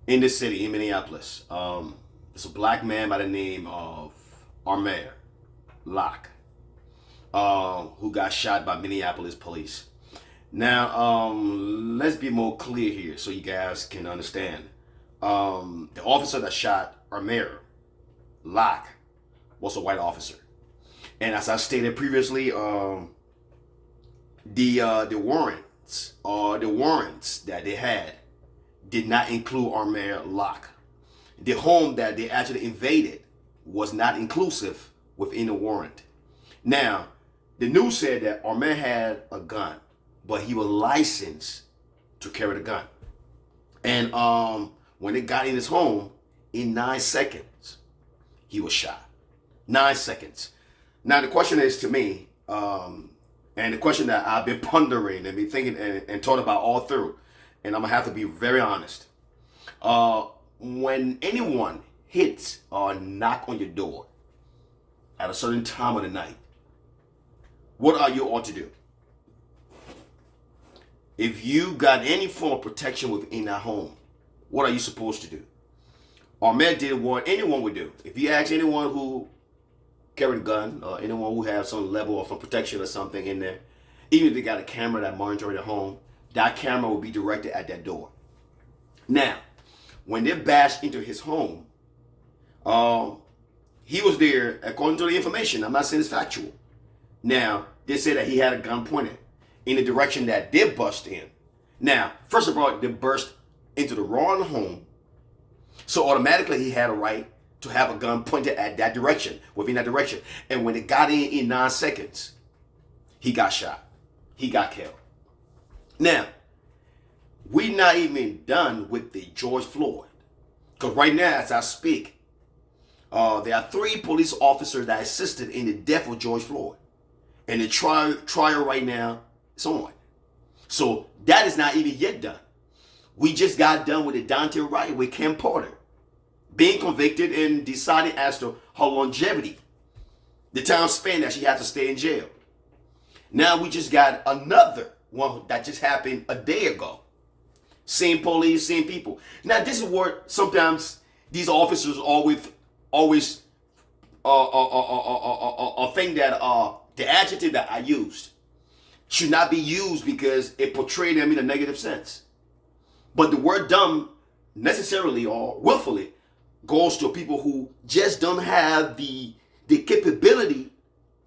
in the city, in Minneapolis. It's a black man by the name of Amir Locke, who got shot by Minneapolis Police. Now, let's be more clear here so you guys can understand. The officer that shot Amir Locke was a white officer. And as I stated previously, the warrants that they had did not include Amir Locke. The home that they actually invaded was not inclusive within the warrant. Now, the news said that Amir had a gun, but he was licensed to carry the gun. And when they got in his home, in 9 seconds, he was shot. 9 seconds. Now the question is to me, and the question that I've been pondering and been thinking and thought about all through, and I'm gonna have to be very honest. When anyone hits or knock on your door at a certain time of the night, what are you ought to do? If you got any form of protection within that home, what are you supposed to do? Ahmed did what anyone would do. If you ask anyone who carried a gun or anyone who has some level of protection or something in there, even if they got a camera that monitors their home, that camera will be directed at that door. Now, when they bashed into his home, he was there according to the information. I'm not saying it's factual. Now, they said that he had a gun pointed in the direction that they bust in. Now, first of all, they burst into the wrong home, so automatically he had a right to have a gun pointed at that direction, within that direction. And when it got in 9 seconds, he got shot. He got killed. Now, we're not even done with the George Floyd. Because right now, as I speak, there are 3 police officers that assisted in the death of George Floyd. And the trial right now is on. So that is not even yet done. We just got done with the Dante Wright with Kim Porter being convicted and deciding as to her longevity, the time span that she had to stay in jail. Now we just got another one that just happened a day ago. Same police, same people. Now this is where sometimes these officers always think that the adjective that I used should not be used because it portrayed them in a negative sense. But the word dumb necessarily or willfully goes to people who just don't have the capability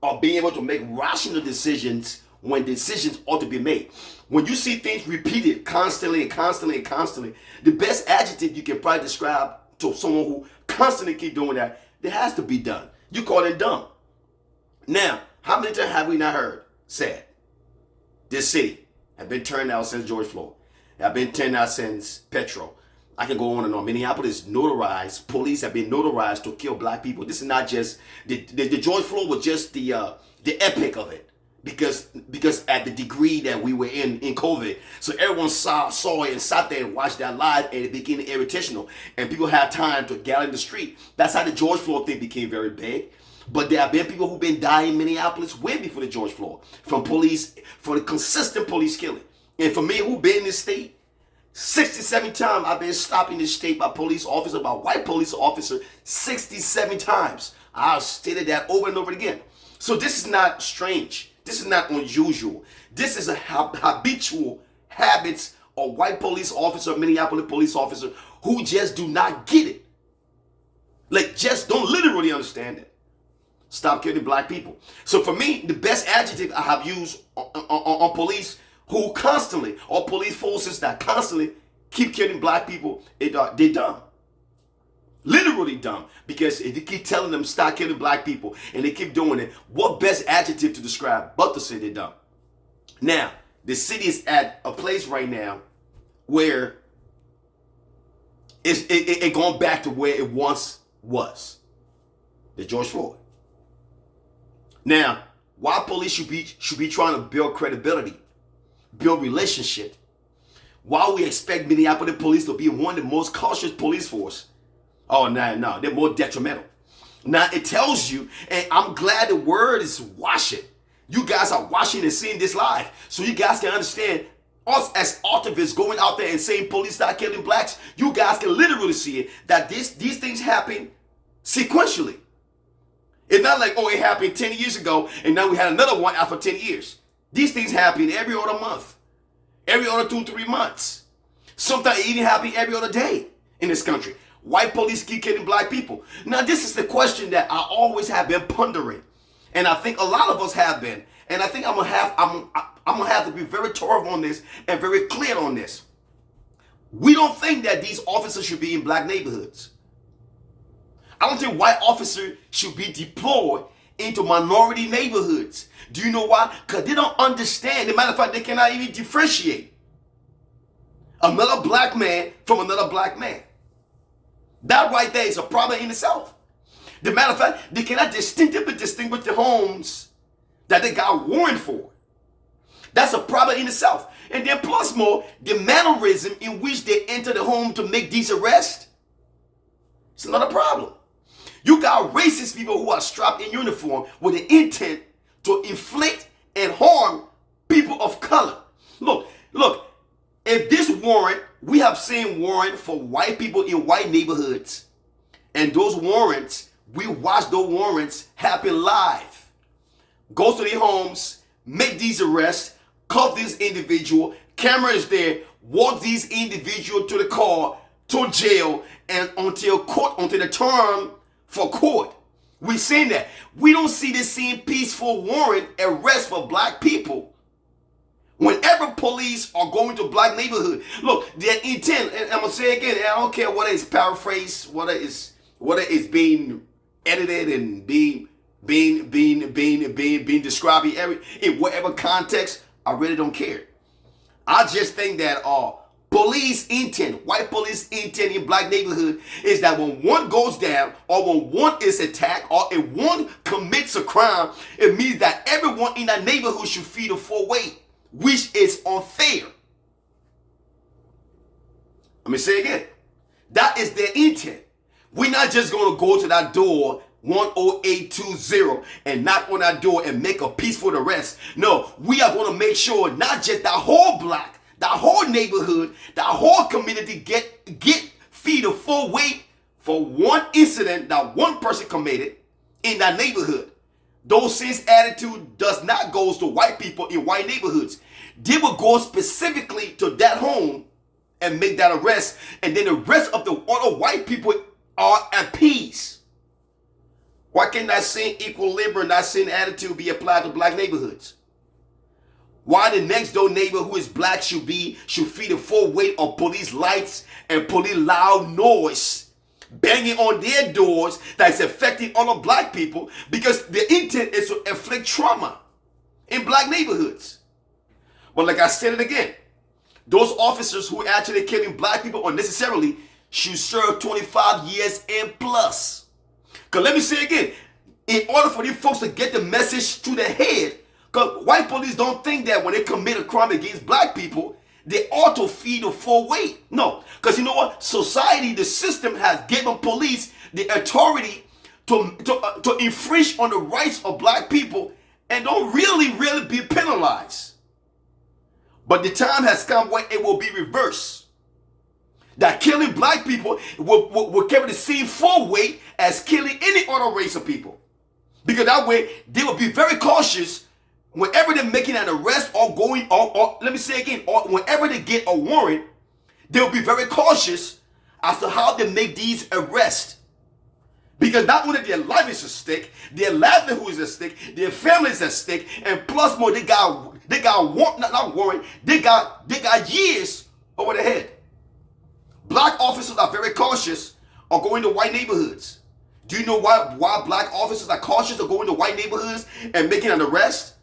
of being able to make rational decisions when decisions ought to be made. When you see things repeated constantly and constantly and constantly, the best adjective you can probably describe to someone who constantly keep doing that, it has to be done. You call it dumb. Now, how many times have we not heard said this city has been turned out since George Floyd? Have been turned out since Petro. I can go on and on. Minneapolis notarized. Police have been notarized to kill black people. This is not just the George Floyd was just the epic of it because at the degree that we were in COVID, so everyone saw it and sat there and watched that live, and it became irritational, and people had time to gather in the street. That's how the George Floyd thing became very big. But there have been people who've been dying in Minneapolis way before the George Floyd from police, for the consistent police killing. And for me, who've been in this state, 67 times I've been stopped in this state by police officer, by white police officer, 67 times. I've stated that over and over again. So this is not strange. This is not unusual. This is a habitual habits of white police officer, Minneapolis police officer, who just do not get it. Like, just don't literally understand it. Stop killing black people. So for me, the best adjective I have used on police who constantly, or police forces that constantly keep killing black people, they're dumb. Literally dumb. Because if you keep telling them stop killing black people and they keep doing it, what best adjective to describe but to say they're dumb? Now, the city is at a place right now where it's going back to where it once was. The George Floyd. Now, why police should be trying to build credibility, build relationship, while we expect Minneapolis Police to be one of the most cautious police force. Oh, no, they're more detrimental. Now, it tells you, and I'm glad the word is washing. You guys are watching and seeing this live, so you guys can understand us as activists going out there and saying police start killing blacks, you guys can literally see it, that these things happen sequentially. It's not like, oh, it happened 10 years ago and now we had another one after 10 years. These things happen every other month, every other 2-3 months. Sometimes it even happens every other day in this country. White police keep killing black people. Now, this is the question that I always have been pondering, and I think a lot of us have been. And I think I'm gonna have to be very thorough on this and very clear on this. We don't think that these officers should be in black neighborhoods. I don't think white officers should be deployed into minority neighborhoods. Do you know why? Because they don't understand. As a matter of fact, they cannot even differentiate another black man from another black man. That right there is a problem in itself. As a matter of fact, they cannot distinctively distinguish the homes that they got warrant for. That's a problem in itself. And then plus more, the mannerism in which they enter the home to make these arrests, it's another problem. You got racist people who are strapped in uniform with the intent to inflict and harm people of color. Look, if this warrant, we have seen warrant for white people in white neighborhoods, and those warrants, we watch those warrants happen live. Go to their homes, make these arrests, cuff this individual, camera is there, walk these individuals to the car, to jail, and until the term for court. We've seen that. We don't see this same peaceful warrant arrest for black people. Whenever police are going to black neighborhood, look, their intent, and I'm gonna say again, I don't care whether it's paraphrased, whether it's being edited and being described in whatever context, I really don't care. I just think that police intent, white police intent in black neighborhood is that when one goes down or when one is attacked or if one commits a crime, it means that everyone in that neighborhood should feel the full weight, which is unfair. Let me say again. That is their intent. We're not just going to go to that door 10820 and knock on that door and make a peaceful arrest. No, we are going to make sure not just that whole block, that whole neighborhood, that whole community get feel the full weight for one incident that one person committed in that neighborhood. Those same attitude does not go to white people in white neighborhoods. They will go specifically to that home and make that arrest, and then the rest of the other white people are at peace. Why can't that same equilibrium, that same attitude be applied to black neighborhoods? Why the next door neighbor who is black should feel the full weight of police lights and police loud noise banging on their doors that is affecting other black people, because the intent is to inflict trauma in black neighborhoods. But like I said it again, those officers who are actually killing black people unnecessarily should serve 25 years and plus. Because let me say again, in order for these folks to get the message to their head, because white police don't think that when they commit a crime against black people, they ought to feel the full weight. No, because you know what? Society, the system has given police the authority to infringe on the rights of black people and don't really be penalized. But the time has come when it will be reversed. That killing black people will carry the same full weight as killing any other race of people. Because that way, they will be very cautious whenever they're making an arrest or let me say again, or whenever they get a warrant, they'll be very cautious as to how they make these arrests. Because not only their life is at stake, their livelihood is at stake, their family is at stake, and plus more, they got years over their head. Black officers are very cautious of going to white neighborhoods. Do you know why black officers are cautious of going to white neighborhoods and making an arrest?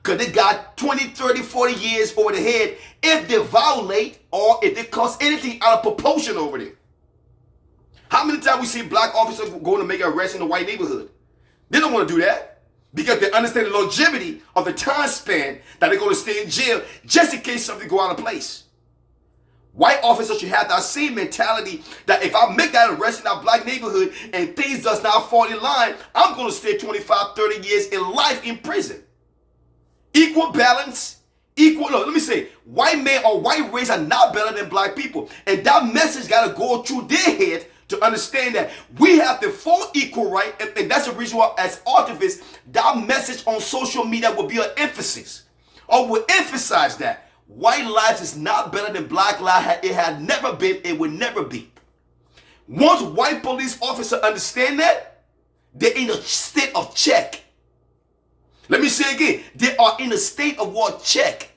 Because they got 20, 30, 40 years over their head if they violate or if they cause anything out of proportion over there. How many times we see black officers going to make an arrest in a white neighborhood? They don't want to do that because they understand the longevity of the time span that they're going to stay in jail just in case something go out of place. White officers should have that same mentality that if I make that arrest in that black neighborhood and things does not fall in line, I'm going to stay 25, 30 years in life in prison. Equal balance, Equal, no, let me say, white men or white race are not better than black people. And that message got to go through their head to understand that we have the full equal right. And that's the reason why, as activists, that message on social media will be an emphasis. Or will emphasize that white lives is not better than black lives. It had never been, it will never be. Once white police officers understand that, they're in a state of check. Let me say again, they are in a state of what? Check.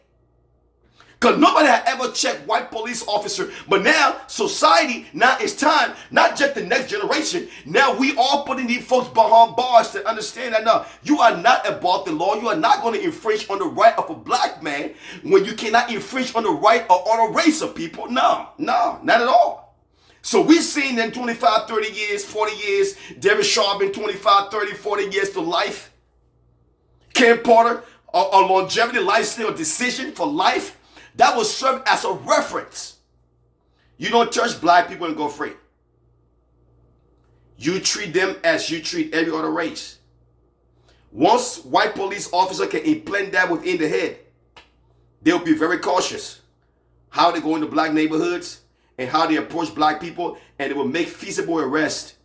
Because nobody had ever checked white police officer. But now, society, now it's time, not just the next generation. Now we are putting these folks behind bars to understand that no, you are not above the law. You are not going to infringe on the right of a black man when you cannot infringe on the right or on a race of people. No, not at all. So we've seen in 25, 30 years, 40 years, Derek Sharp in 25, 30, 40 years to life. Ken Porter, a longevity lifestyle decision for life, that will serve as a reference. You don't touch black people and go free. You treat them as you treat every other race. Once white police officer can implant that within the head, they'll be very cautious how they go into black neighborhoods and how they approach black people, and it will make feasible arrests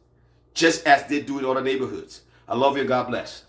just as they do in other neighborhoods. I love you. God bless.